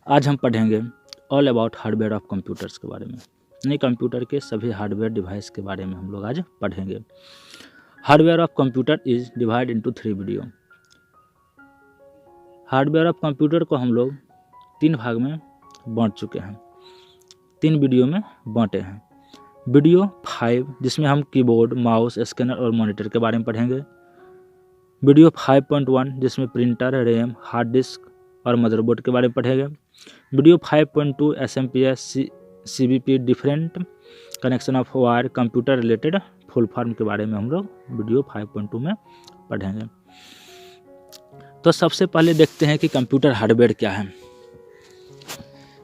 आज हम पढ़ेंगे all about hardware of computers के बारे में, यानी कंप्यूटर के सभी हार्डवेयर डिवाइस के बारे में हम लोग आज पढ़ेंगे। Hardware of computer is divide into 3 video. Hardware of computer को हम लोग 3 भाग में बांट चुके हैं, 3 वीडियो में बांटे हैं। वीडियो 5 जिसमें हम कीबोर्ड, माउस, स्कैनर और मॉनिटर के बारे में पढ़ेंगे। वीडियो 5.1 जिसमें प्रिंटर, रैम, हार्ड डिस्क और मदरबोर्ड के बारे में पढ़ेंगे। Video 5.2 SMPS CBP different connection of wire computer related full form के बारे में हम लोग वीडियो 5.2 में पढ़ेंगे। तो सबसे पहले देखते हैं कि कंप्यूटर हार्डवेयर क्या है।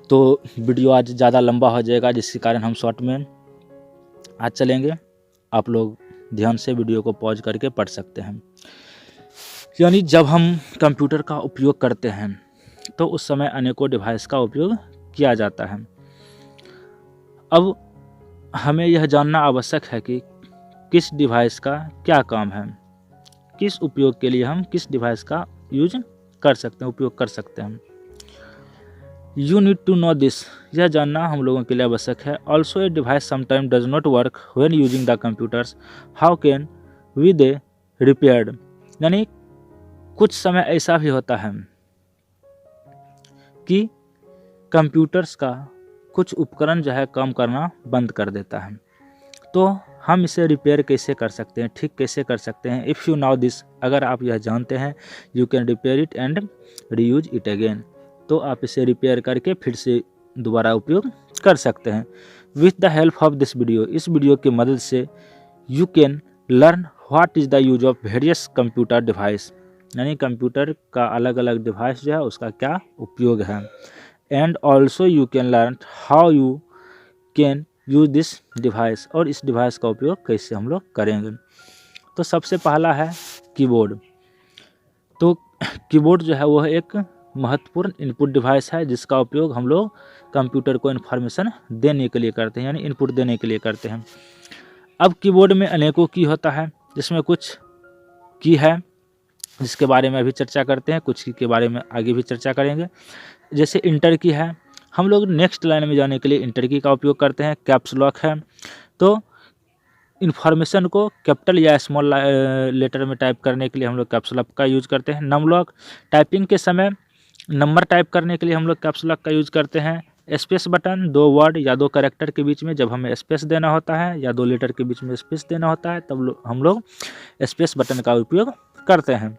तो वीडियो आज ज़्यादा लंबा हो जाएगा, जिसके कारण हम शॉर्ट में आज चलेंगे। आप लोग ध्यान से वीडियो को पॉज करके पढ़ सकते हैं। यानी जब हम कंप्यूटर का उपयोग करते हैं तो उस समय अनेकों डिवाइस का उपयोग किया जाता है। अब हमें यह जानना आवश्यक है कि किस डिवाइस का क्या काम है, किस उपयोग के लिए हम किस डिवाइस का यूज कर सकते हैं, उपयोग कर सकते हैं। You need to know this, यह जानना हम लोगों के लिए आवश्यक है। Also a device sometime does not work when using the computers, how can we they repaired. यानी कुछ समय ऐसा भी होता है कि कंप्यूटर्स का कुछ उपकरण जो है काम करना बंद कर देता है, तो हम इसे रिपेयर कैसे कर सकते हैं, ठीक कैसे कर सकते हैं। इफ़ यू नाउ दिस, अगर आप यह जानते हैं, you can repair it and reuse it again, तो आप इसे रिपेयर करके फिर से दोबारा उपयोग कर सकते हैं। With the help of this video, इस वीडियो की मदद से you can learn what is the use of various computer device, यानी कंप्यूटर का अलग अलग डिवाइस जो है उसका क्या उपयोग है। And also you can learn how you can use this device, और इस डिवाइस का उपयोग कैसे हम लोग करेंगे। तो सबसे पहला है कीबोर्ड। तो कीबोर्ड जो है वह एक महत्वपूर्ण इनपुट डिवाइस है, जिसका उपयोग हम लोग कंप्यूटर को इन्फॉर्मेशन देने के लिए करते हैं, यानी इनपुट देने के लिए करते हैं। अब कीबोर्ड में अनेकों की होता है, जिसमें कुछ की है जिसके बारे में अभी चर्चा करते हैं, कुछ की के बारे में आगे भी चर्चा करेंगे। जैसे इंटर की है, हम लोग नेक्स्ट लाइन में जाने के लिए इंटर की का उपयोग करते हैं। कैप्स लॉक है, तो इन्फॉर्मेशन को कैपिटल या स्मॉल लेटर में टाइप करने के लिए हम लोग कैप्स लॉक का यूज करते हैं। नम लॉक, टाइपिंग के समय नंबर टाइप करने के लिए हम लोग कैप्स लॉक का यूज करते हैं। स्पेस बटन, 2 वर्ड या 2 कैरेक्टर के बीच में जब हमें स्पेस देना होता है या 2 लेटर के बीच में स्पेस देना होता है, तब हम लोग स्पेस बटन का उपयोग करते हैं।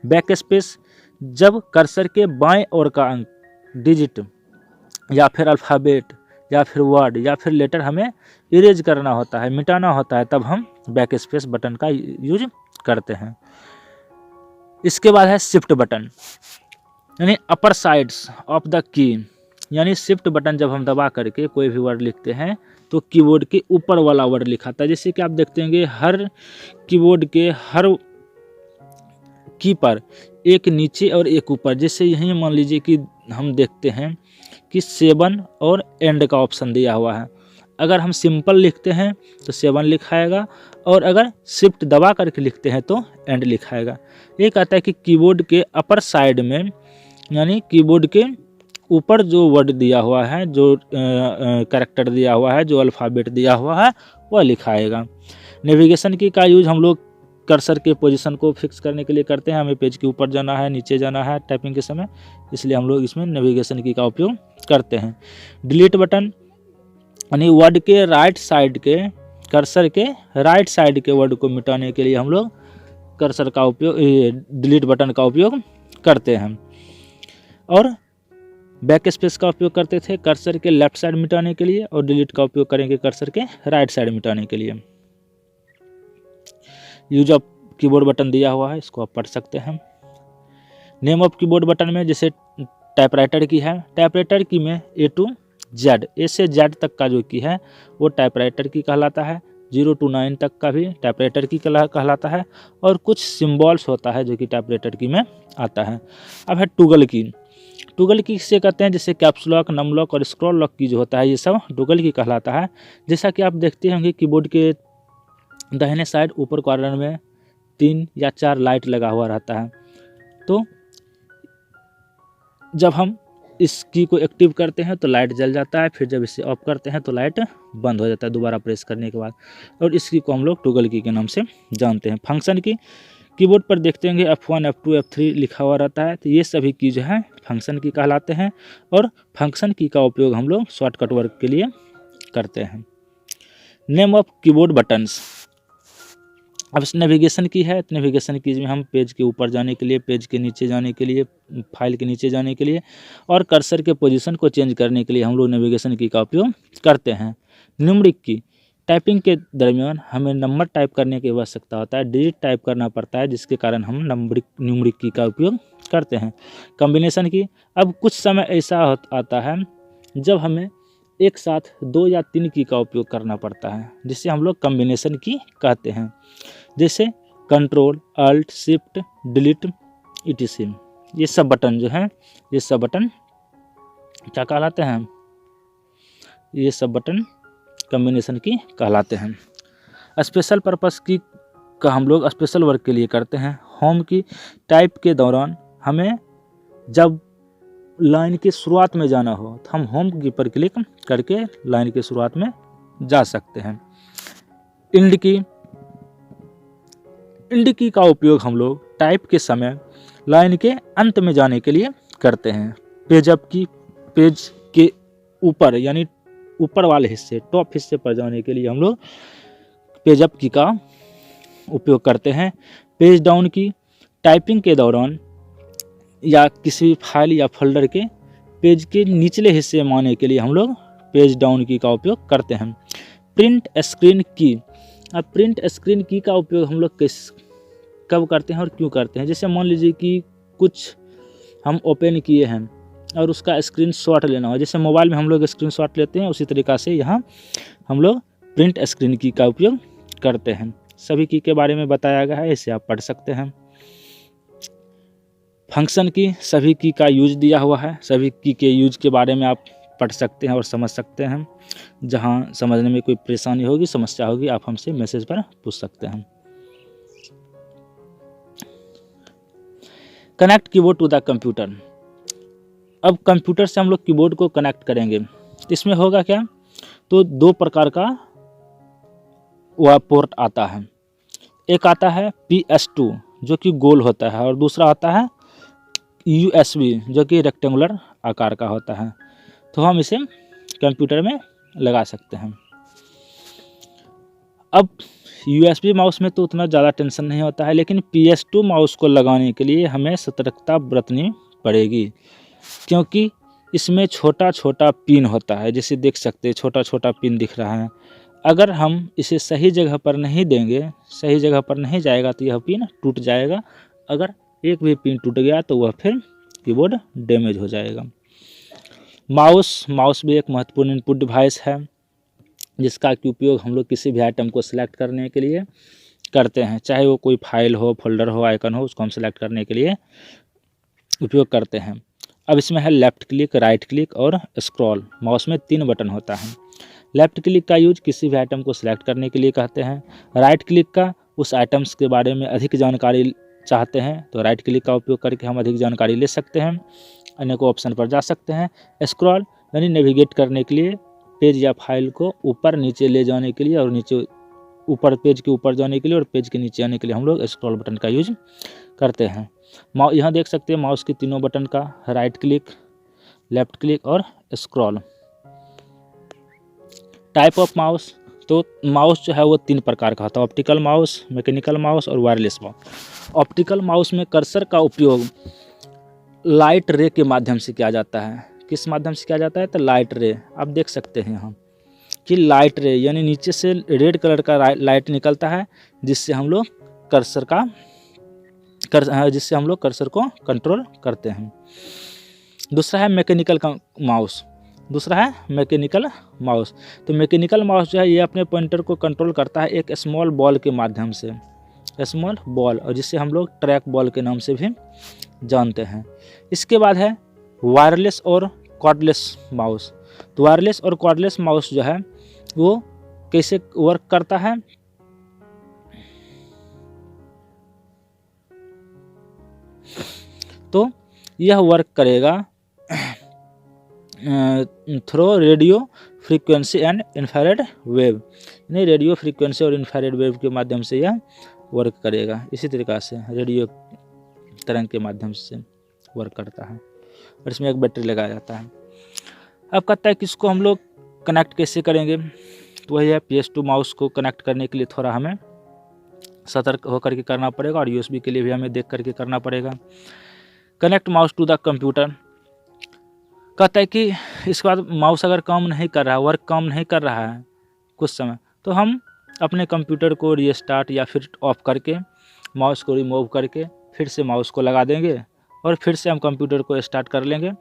बैक स्पेस, जब कर्सर के बाएं ओर का अंक, डिजिट या फिर अल्फ़ाबेट या फिर वर्ड या फिर लेटर हमें इरेज करना होता है, मिटाना होता है, तब हम बैक स्पेस बटन का यूज करते हैं। इसके बाद है शिफ्ट बटन, यानी अपर साइड्स ऑफ द की, यानी शिफ्ट बटन जब हम दबा करके कोई भी वर्ड लिखते हैं तो कीबोर्ड के ऊपर वाला वर्ड लिखाता है। जैसे कि आप देखते हैं हर कीबोर्ड के हर की पर एक नीचे और एक ऊपर, जैसे यहीं मान लीजिए कि हम देखते हैं कि 7 और एंड का ऑप्शन दिया हुआ है। अगर हम सिंपल लिखते हैं तो 7 लिखाएगा, और अगर शिफ्ट दबा करके लिखते हैं तो एंड लिखाएगा। ये कहता है कि कीबोर्ड के अपर साइड में, यानी कीबोर्ड के ऊपर जो वर्ड दिया हुआ है, जो कैरेक्टर दिया हुआ है, जो अल्फ़ाबेट दिया हुआ है, वह लिखाएगा। नेविगेशन की का यूज हम लोग कर्सर के पोजीशन को फिक्स करने के लिए करते हैं। हमें पेज के ऊपर जाना है, नीचे जाना है टाइपिंग के समय, इसलिए हम लोग इसमें नेविगेशन की का उपयोग करते हैं। डिलीट बटन, यानी वर्ड के राइट साइड के, कर्सर के राइट साइड के वर्ड को मिटाने के लिए हम लोग कर्सर का उपयोग, डिलीट बटन का उपयोग करते हैं। और बैक स्पेस का उपयोग करते थे कर्सर के लेफ्ट साइड मिटाने के लिए, और डिलीट का उपयोग करेंगे कर्सर के राइट साइड मिटाने के लिए। यूज ऑफ कीबोर्ड बटन दिया हुआ है, इसको आप पढ़ सकते हैं। नेम ऑफ कीबोर्ड बटन में जैसे टाइपराइटर की है, टाइपराइटर की में A to Z, A से Z तक का जो की है वो टाइपराइटर की कहलाता है। 0 to 9 तक का भी टाइपराइटर की कहलाता है, और कुछ सिम्बॉल्स होता है जो कि टाइपराइटर की में आता है। अब है टूगल की, टूगल की किसे कहते हैं, जैसे कैप्स लॉक, नम लॉक और स्क्रॉल लॉक की जो होता है, ये सब टूगल की कहलाता है। जैसा कि आप देखते होंगे कीबोर्ड के दाहिने साइड ऊपर कॉर्नर में 3 या 4 लाइट लगा हुआ रहता है। तो जब हम इस की को एक्टिव करते हैं तो लाइट जल जाता है, फिर जब इसे ऑफ करते हैं तो लाइट बंद हो जाता है दोबारा प्रेस करने के बाद। और इस की को हम लोग टॉगल की के नाम से जानते हैं। फंक्शन की कीबोर्ड पर देखते होंगे F1 F2 F3 लिखा हुआ रहता है, तो ये सभी की जो है फंक्शन की कहलाते हैं। और फंक्शन की का उपयोग हम लोग शॉर्टकट वर्क के लिए करते हैं। Name of keyboard buttons. अब इस नेविगेशन की है, तो नेविगेशन की में हम पेज के ऊपर जाने के लिए, पेज के नीचे जाने के लिए, फाइल के नीचे जाने के लिए और कर्सर के पोजीशन को चेंज करने के लिए हम लोग नेविगेशन की का उपयोग करते हैं। न्यूमरिक की, टाइपिंग के दरमियान हमें नंबर टाइप करने की आवश्यकता होता है, डिजिट टाइप करना पड़ता है, जिसके कारण हम न्यूमरिक की का उपयोग करते हैं। कॉम्बिनेशन की, अब कुछ समय ऐसा आता है जब हमें एक साथ 2 या 3 की का उपयोग करना पड़ता है, जिसे हम लोग कॉम्बिनेशन की कहते हैं। जैसे control alt shift delete etc, ये सब बटन जो हैं, ये सब बटन क्या कहलाते हैं? ये सब बटन कॉम्बिनेशन की कहलाते हैं। स्पेशल पर्पस की का हम लोग स्पेशल वर्क के लिए करते हैं। होम की टाइप के दौरान हमें जब लाइन की शुरुआत में जाना हो तो हम होम की पर क्लिक करके लाइन की शुरुआत में जा सकते हैं। इंड की का उपयोग हम लोग टाइप के समय लाइन के अंत में जाने के लिए करते हैं। पेज अप की, पेज के ऊपर यानी ऊपर वाले हिस्से टॉप हिस्से पर जाने के लिए हम लोग पेज अप की का उपयोग करते हैं। पेज डाउन की, टाइपिंग के दौरान या किसी फाइल या फोल्डर के पेज के निचले हिस्से में आने के लिए हम लोग पेज डाउन की का उपयोग करते हैं। प्रिंट स्क्रीन की, अब प्रिंट स्क्रीन की का उपयोग हम लोग कब करते हैं और क्यों करते हैं? जैसे मान लीजिए कि कुछ हम ओपन किए हैं और उसका स्क्रीनशॉट लेना हो, जैसे मोबाइल में हम लोग स्क्रीनशॉट लेते हैं, उसी तरीक़ा से यहाँ हम लोग प्रिंट स्क्रीन की का उपयोग करते हैं। सभी की के बारे में बताया गया है, इसे आप पढ़ सकते हैं। फंक्शन की, सभी की का यूज दिया हुआ है, सभी की के यूज के बारे में आप पढ़ सकते हैं और समझ सकते हैं। जहाँ समझने में कोई परेशानी होगी, समस्या होगी, आप हमसे मैसेज पर पूछ सकते हैं। Connect keyboard to the computer. अब कंप्यूटर से हम लोग कीबोर्ड को कनेक्ट करेंगे, इसमें होगा क्या? तो 2 प्रकार का वह पोर्ट आता है। एक आता है PS2 जो कि गोल होता है और दूसरा आता है USB जो कि रेक्टेंगुलर आकार का होता है। तो हम इसे कंप्यूटर में लगा सकते हैं। अब USB माउस में तो उतना ज़्यादा टेंशन नहीं होता है, लेकिन PS2 माउस को लगाने के लिए हमें सतर्कता बरतनी पड़ेगी, क्योंकि इसमें छोटा छोटा पिन होता है। जैसे देख सकते हैं छोटा छोटा पिन दिख रहा है। अगर हम इसे सही जगह पर नहीं देंगे, सही जगह पर नहीं जाएगा तो यह पिन टूट जाएगा। अगर एक भी पिन टूट गया तो वह फिर कीबोर्ड डैमेज हो जाएगा। माउस भी एक महत्वपूर्ण इनपुट डिवाइस है, जिसका कि उपयोग हम लोग किसी भी आइटम को सिलेक्ट करने के लिए करते हैं, चाहे वो कोई फाइल हो, फोल्डर हो, आइकन हो, उसको हम सिलेक्ट करने के लिए उपयोग करते हैं। अब इसमें है लेफ़्ट क्लिक, राइट क्लिक और स्क्रॉल। माउस में 3 बटन होता है। लेफ़्ट क्लिक का यूज किसी भी आइटम को सिलेक्ट करने के लिए कहते हैं। राइट क्लिक का उस आइटम्स के बारे में अधिक जानकारी चाहते हैं तो राइट क्लिक का उपयोग करके हम अधिक जानकारी ले सकते हैं, अनेकों ऑप्शन पर जा सकते हैं। स्क्रॉल यानी नेविगेट करने के लिए, पेज या फाइल को ऊपर नीचे ले जाने के लिए और नीचे ऊपर पेज के ऊपर जाने के लिए और पेज के नीचे आने के लिए हम लोग स्क्रॉल बटन का यूज करते हैं। यहाँ देख सकते हैं माउस की तीनों बटन का, राइट क्लिक, लेफ़्ट क्लिक और स्क्रॉल। टाइप ऑफ माउस, तो माउस जो है वो 3 प्रकार का होता है, ऑप्टिकल माउस, मैकेनिकल माउस और वायरलेस माउस। ऑप्टिकल माउस में कर्सर का उपयोग लाइट रे के माध्यम से किया जाता है। किस माध्यम से किया जाता है? तो लाइट रे। आप देख सकते हैं यहाँ कि लाइट रे यानी नीचे से रेड कलर का लाइट निकलता है, जिससे हम लोग कर्सर को कंट्रोल करते हैं। दूसरा है मैकेनिकल माउस। तो मैकेनिकल माउस जो है ये अपने पॉइंटर को कंट्रोल करता है एक स्मॉल बॉल के माध्यम से, स्मॉल बॉल, और जिसे हम लोग ट्रैक बॉल के नाम से भी जानते हैं। इसके बाद है वायरलेस और कॉर्डलेस माउस। तो वायरलेस और कॉर्डलेस माउस जो है वो कैसे वर्क करता है? तो यह वर्क करेगा through radio frequency and infrared wave, यानी रेडियो फ्रीक्वेंसी और इंफ्रारेड वेव के माध्यम से यह वर्क करेगा। इसी तरीक़ा से रेडियो तरंग के माध्यम से वर्क करता है और इसमें एक बैटरी लगाया जाता है। अब कहता है कि इसको हम लोग कनेक्ट कैसे करेंगे, तो वही है PS2 माउस को कनेक्ट करने के लिए थोड़ा हमें सतर्क होकर के करना पड़ेगा और USB के लिए भी हमें देख करके करना पड़ेगा। Connect mouse to the computer, कहता है कि इसके बाद माउस अगर काम नहीं कर रहा है, वर्क काम नहीं कर रहा है कुछ समय, तो हम अपने कंप्यूटर को रीस्टार्ट या फिर ऑफ करके माउस को रिमूव करके फिर से माउस को लगा देंगे और फिर से हम कंप्यूटर को स्टार्ट कर लेंगे,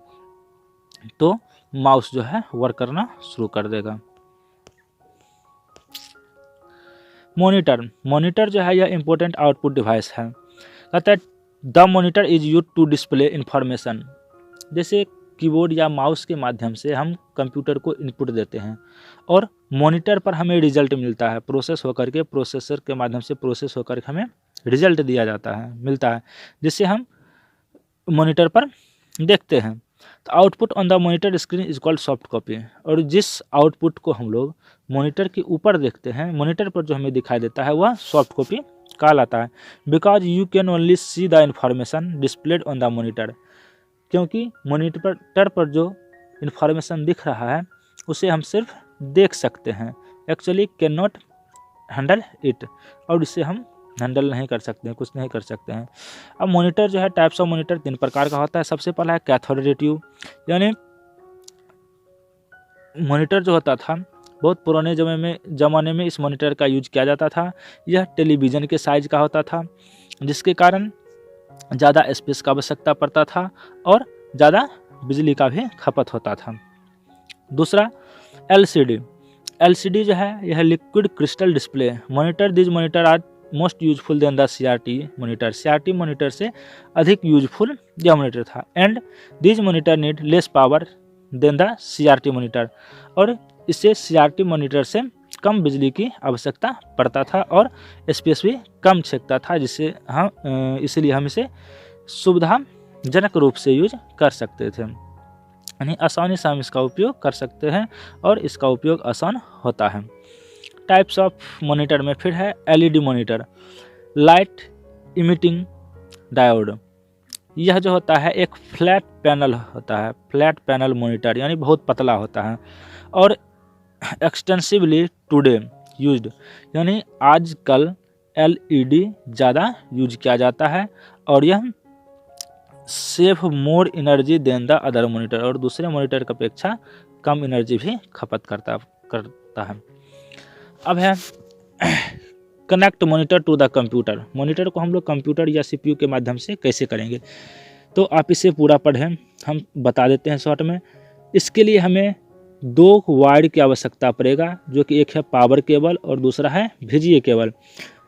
तो माउस जो है वर्क करना शुरू कर देगा। मॉनिटर जो है यह इंपॉर्टेंट आउटपुट डिवाइस है। कहता है the monitor is use to display information, जैसे कीबोर्ड या माउस के माध्यम से हम कंप्यूटर को इनपुट देते हैं और मॉनिटर पर हमें रिजल्ट मिलता है, प्रोसेस होकर के प्रोसेसर के माध्यम से प्रोसेस होकर के हमें रिजल्ट दिया जाता है, मिलता है, जिससे हम मॉनिटर पर देखते हैं। तो output on the monitor screen is called soft copy, और जिस आउटपुट को हम लोग मॉनिटर के ऊपर देखते हैं, मॉनिटर पर जो हमें दिखाई देता है, वह सॉफ्ट कॉपी कहलाता है। Because you can only see the information displayed on the monitor, क्योंकि मॉनिटर पर जो इन्फॉर्मेशन दिख रहा है उसे हम सिर्फ देख सकते हैं, actually can not handle it, और इसे हम हैंडल नहीं कर सकते हैं, कुछ नहीं कर सकते हैं। अब मॉनिटर जो है, टाइप्स ऑफ मॉनिटर 3 प्रकार का होता है। सबसे पहला है कैथोड रे ट्यूब, यानी मॉनिटर जो होता था बहुत पुराने ज़माने में इस मॉनिटर का यूज किया जाता था। यह टेलीविज़न के साइज का होता था, जिसके कारण ज़्यादा स्पेस का आवश्यकता पड़ता था और ज़्यादा बिजली का भी खपत होता था। दूसरा LCD जो है, यह liquid crystal display monitor. This monitor are most useful than the CRT monitor, CRT monitor से अधिक यूजफुल यह मॉनिटर था। And this monitor need less power than the CRT monitor, और इससे CRT मॉनिटर से कम बिजली की आवश्यकता पड़ता था और स्पेस भी कम छेकता था, जिससे हम इसलिए हम इसे सुविधाजनक रूप से यूज कर सकते थे, यानी आसानी से हम इसका उपयोग कर सकते हैं और इसका उपयोग आसान होता है। टाइप्स ऑफ मॉनिटर में फिर है LED monitor, light emitting diode. यह जो होता है एक फ्लैट पैनल होता है, फ्लैट पैनल मॉनिटर, यानी बहुत पतला होता है और एक्सटेंसिवली टुडे यूज्ड, यानी आजकल LED ज़्यादा यूज किया जाता है और यह save more energy than the other monitor, और दूसरे मॉनिटर की अपेक्षा कम एनर्जी भी खपत करता है। अब है connect monitor to the computer. Monitor को हम लोग कंप्यूटर या CPU के माध्यम से कैसे करेंगे, तो आप इसे पूरा पढ़ें, हम बता देते हैं शॉर्ट में। इसके लिए हमें 2 वायर की आवश्यकता पड़ेगा, जो कि एक है पावर केबल और दूसरा है VGA केबल।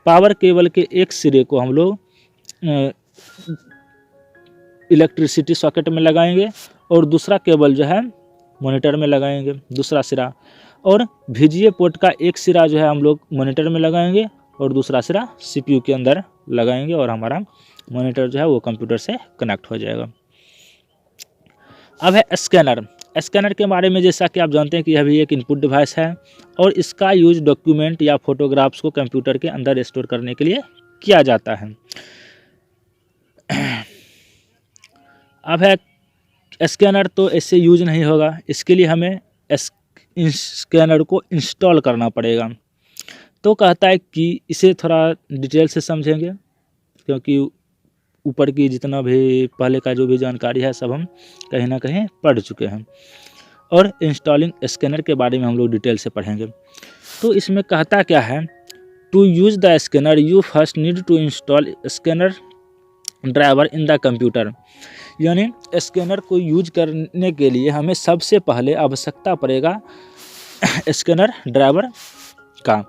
पावर केबल के एक सिरे को हम लोग इलेक्ट्रिसिटी सॉकेट में लगाएंगे और दूसरा केबल जो है मॉनिटर में लगाएंगे, दूसरा सिरा, और VGA पोर्ट का एक सिरा जो है हम लोग मॉनिटर में लगाएंगे और दूसरा सिरा CPU के अंदर लगाएंगे और हमारा मॉनिटर जो है वो कंप्यूटर से कनेक्ट हो जाएगा। अब है स्कैनर। स्कैनर के बारे में जैसा कि आप जानते हैं कि यह भी एक इनपुट डिवाइस है और इसका यूज डॉक्यूमेंट या फोटोग्राफ्स को कंप्यूटर के अंदर स्टोर करने के लिए किया जाता है। अब है स्कैनर, तो इससे यूज नहीं होगा, इसके लिए हमें स्कैनर को इंस्टॉल करना पड़ेगा। तो कहता है कि इसे थोड़ा डिटेल से समझेंगे, क्योंकि ऊपर की जितना भी पहले का जो भी जानकारी है सब हम कहीं ना कहीं पढ़ चुके हैं, और इंस्टॉलिंग स्कैनर के बारे में हम लोग डिटेल से पढ़ेंगे। तो इसमें कहता क्या है, to use the scanner you first need to install scanner driver in the computer, यानी स्कैनर को यूज करने के लिए हमें सबसे पहले आवश्यकता पड़ेगा स्कैनर ड्राइवर का।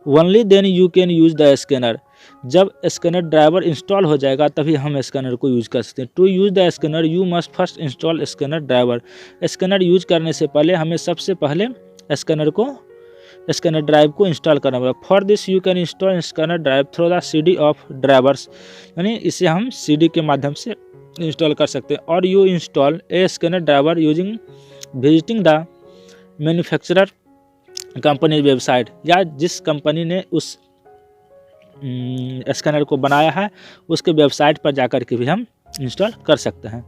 Only then you can use the scanner, जब स्कैनर ड्राइवर इंस्टॉल हो जाएगा तभी हम स्कैनर को यूज कर सकते हैं। To use the scanner you must first install scanner driver, scanner use करने से पहले हमें सबसे पहले स्कैनर ड्राइव को इंस्टॉल करना पड़ेगा। For this you can install scanner drive through the CD of drivers, यानी इसे हम CD के माध्यम से इंस्टॉल कर सकते हैं। और you install A scanner driver using visiting the manufacturer company website, या जिस कंपनी ने उस स्कैनर को बनाया है उसके वेबसाइट पर जाकर के भी हम इंस्टॉल कर सकते हैं।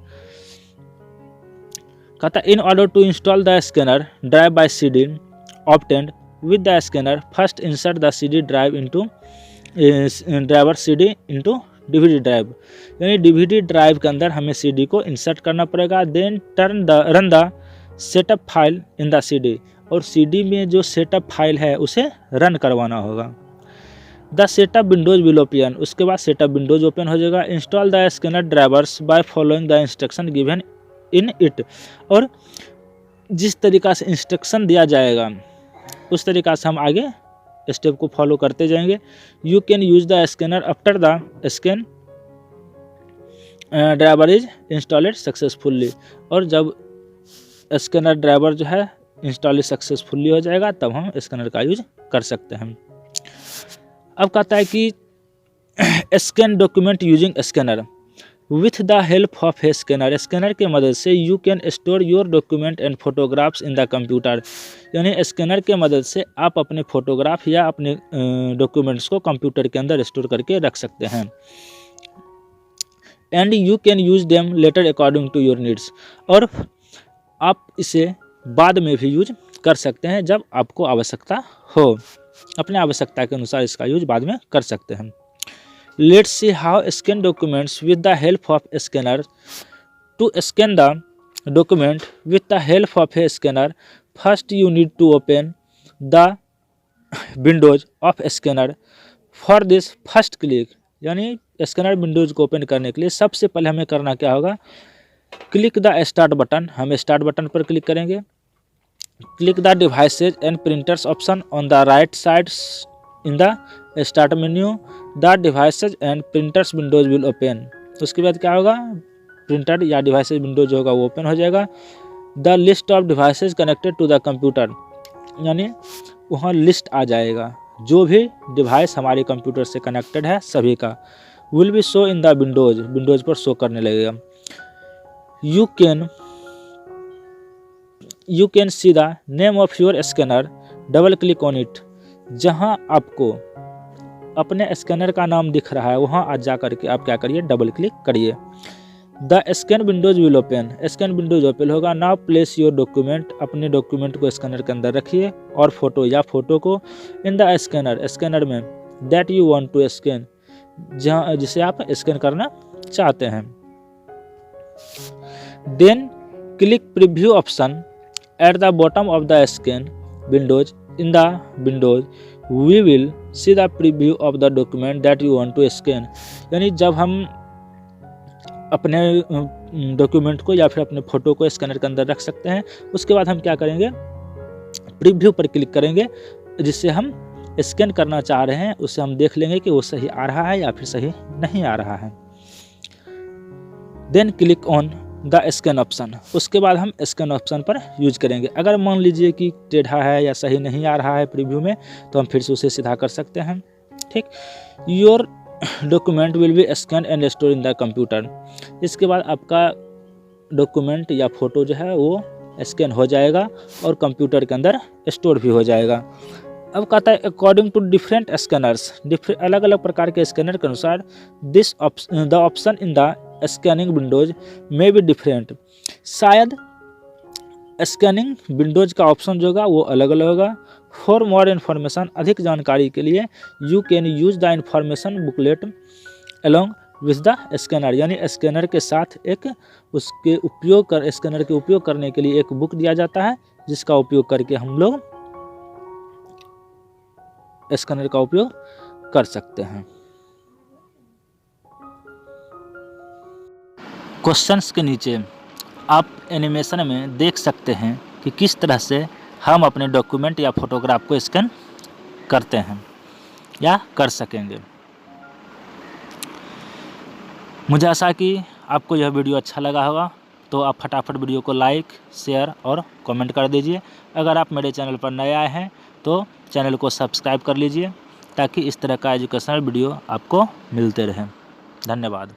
कहता है in order to install the scanner drive by CD obtained with the scanner first insert the CD drive into driver CD into DVD drive, यानी DVD ड्राइव के अंदर हमें CD को इंसर्ट करना पड़ेगा। Then run the setup file in the CD, और CD में जो सेटअप फाइल है उसे रन करवाना होगा। The setup Windows will open, उसके बाद सेटअप विंडोज ओपन हो जाएगा। Install the scanner drivers by following the instruction given in it, और जिस तरीक़ा से इंस्ट्रक्शन दिया जाएगा उस तरीक़ा से हम आगे स्टेप को फॉलो करते जाएंगे। You can use the scanner after the scan driver is installed successfully, और जब स्कैनर ड्राइवर जो है इंस्टॉल सक्सेसफुल्ली हो जाएगा तब हम स्कैनर का यूज कर सकते हैं। अब कहता है कि scan document using scanner with the help of a scanner, scanner के मदद से you can store your document and photographs in the computer, यानी स्कैनर के मदद से आप अपने फोटोग्राफ या अपने डॉक्यूमेंट्स को कंप्यूटर के अंदर स्टोर करके रख सकते हैं। And you can use them later according to your needs, और आप इसे बाद में भी यूज कर सकते हैं जब आपको आवश्यकता हो, अपने आवश्यकता के अनुसार इसका यूज बाद में कर सकते हैं। Let's see how scan documents with the help of scanner. To scan the document with the help of a scanner, first you need to open the windows of scanner. For this first click, यानी scanner windows को open करने के लिए सबसे पहले हमें करना क्या होगा, क्लिक द स्टार्ट बटन, हम स्टार्ट बटन पर क्लिक करेंगे। Click the devices and printers option on the right side in the start menu, the devices and printers Windows will open. उसके बाद क्या होगा, प्रिंटर या डिवाइसेज विंडोज होगा वो ओपन हो जाएगा। The list of devices connected to the computer, यानी वहाँ लिस्ट आ जाएगा जो भी डिवाइस हमारे कंप्यूटर से कनेक्टेड है सभी का, will be show in the Windows, Windows पर शो करने लगेगा। You can see the name of your scanner, double click on it, जहाँ आपको अपने स्कैनर का नाम दिख रहा है वहाँ आज जा करके आप क्या करिए, डबल क्लिक करिए। The scan windows will open, scan windows open होगा। नाउ प्लेस योर डॉक्यूमेंट, अपने डॉक्यूमेंट को स्कैनर के अंदर रखिए, और फोटो या फोटो को इन द स्कैनर, स्कैनर में that you want to scan, जहाँ जिसे आप स्कैन करना चाहते हैं। Then click preview option at the bottom of the scan windows. In the windows we will see the preview of the document that you want to scan, यानी जब हम अपने डॉक्यूमेंट को या फिर अपने फ़ोटो को स्कैनर के अंदर रख सकते हैं। उसके बाद हम क्या करेंगे, प्रीव्यू पर क्लिक करेंगे, जिससे हम स्कैन करना चाह रहे हैं उसे हम देख लेंगे कि वो सही आ रहा है या फिर सही नहीं आ रहा है। Then click on the scan option, उसके बाद हम स्कैन ऑप्शन पर यूज करेंगे। अगर मान लीजिए कि टेढ़ा है या सही नहीं आ रहा है प्रीव्यू में, तो हम फिर से उसे सीधा कर सकते हैं। ठीक, your document will be scan and store in the computer, इसके बाद आपका डॉक्यूमेंट या फोटो जो है वो स्कैन हो जाएगा और कंप्यूटर के अंदर स्टोर भी हो जाएगा। अब कहता है अकॉर्डिंग टू डिफरेंट स्कैनर्स, अलग अलग प्रकार के स्कैनर के अनुसार this the option in the scanning Windows में भी डिफरेंट, शायद स्कैनिंग विंडोज का ऑप्शन जो होगा वो अलग अलग होगा। फॉर मोर इन्फॉर्मेशन, अधिक जानकारी के लिए you can use the information booklet along with the scanner, यानी स्कैनर के साथ एक उसके उपयोग कर स्कैनर के उपयोग करने के लिए एक बुक दिया जाता है, जिसका उपयोग करके हम लोग स्कैनर का उपयोग कर सकते हैं। क्वेश्चंस के नीचे आप एनिमेशन में देख सकते हैं कि किस तरह से हम अपने डॉक्यूमेंट या फोटोग्राफ को स्कैन करते हैं या कर सकेंगे। मुझे आशा कि आपको यह वीडियो अच्छा लगा होगा, तो आप फटाफट वीडियो को लाइक, शेयर और कमेंट कर दीजिए। अगर आप मेरे चैनल पर नए आए हैं तो चैनल को सब्सक्राइब कर लीजिए, ताकि इस तरह का एजुकेशनल वीडियो आपको मिलते रहें। धन्यवाद।